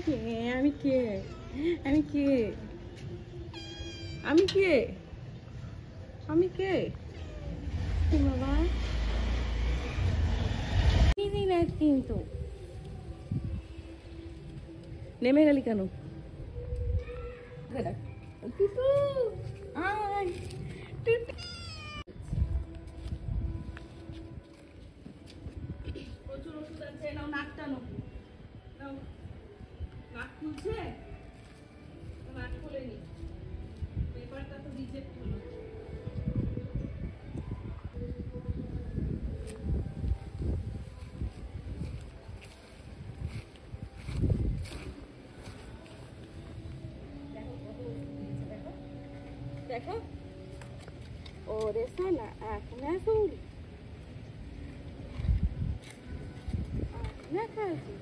কে? আমি কে? আমি কে? আমি কে? আমি কে? বাবা কিন্তু নেমে গেলি কেন? টুটু আয়, টুটু। প্রচুর ওষুধ আছে, নাও নাক টানো, নাও। নাক খুলছে, নাক খোলেনি, পেপারটা তো রিজেক্ট হলো। देखो और ऐसा ना आँख ना सूरी आँख ना खाजी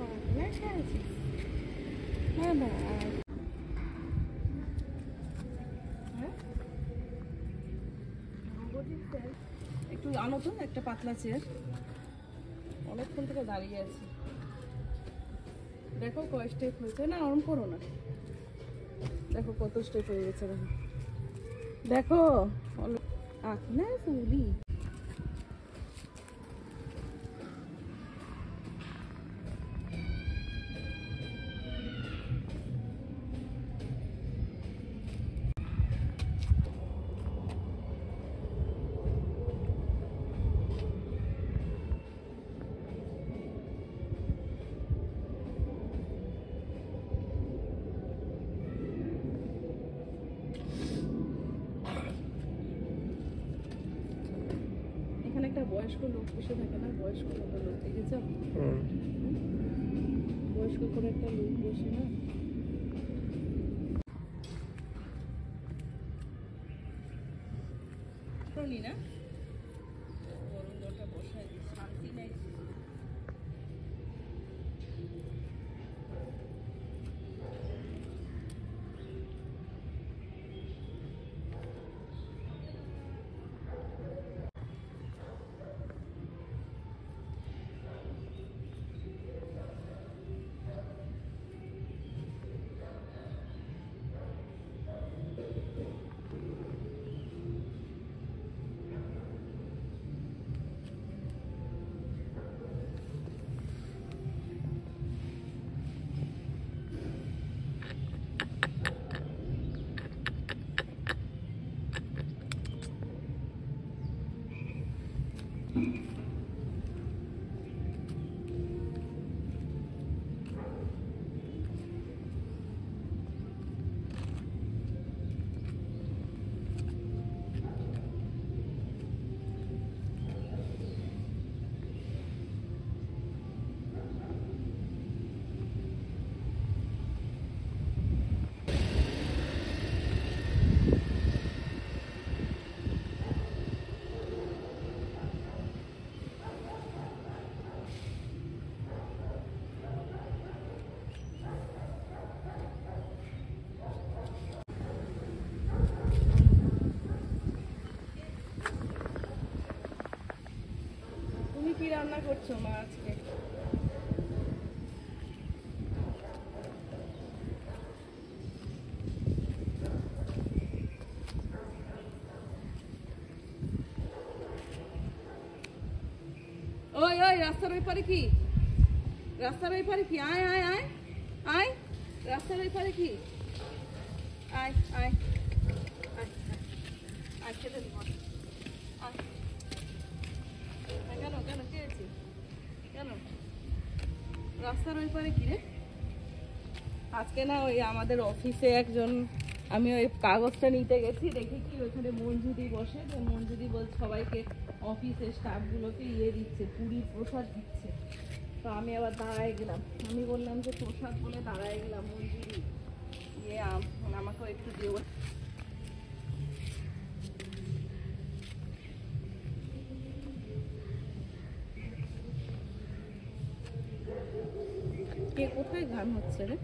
आँख ना खाजी मामा একটু আনো তো একটা পাতলা চেয়ার, অনেকক্ষণ থেকে দাঁড়িয়ে আছি। দেখো কয় স্টেপ হয়েছে, না অন করো না, দেখো কত স্টেপ হয়ে গেছে। দেখো আখ না চুলি একটা বয়স্ক লোক বসে থাকে না, বয়স্ক লোক দেখেছ? বয়স্ক করে একটা লোক বসে না, শুনি না, গরম জলটা বসাই দিই, শান্তি নেই। কি রান্না করছো মা আজকে? ওই ওই রাস্তার ওই পারে কি? রাস্তার ওই পারে কি? আয় আয় আয় আয়, রাস্তার ওই পারে কি? আয় আয় আয় আয়, খেতে দিব। আয়, কেন কেন কি হয়েছে? কেন রাস্তার ওই পারে কি রে? আজকে না ওই আমাদের অফিসে একজন, আমি ওই কাগজটা নিতে গেছি, দেখি কি ওইখানে মঞ্জুদি বসে, যে মঞ্জুদি বল সবাইকে অফিসের স্টাফগুলোকে দিচ্ছে, পুরীর প্রসাদ দিচ্ছে। তো আমি আবার দাঁড়ায় গেলাম, আমি বললাম যে প্রসাদ বলে দাঁড়ায় গেলাম, মঞ্জুদি আমাকেও একটু দিও। কে কোথায় গান হচ্ছে রে?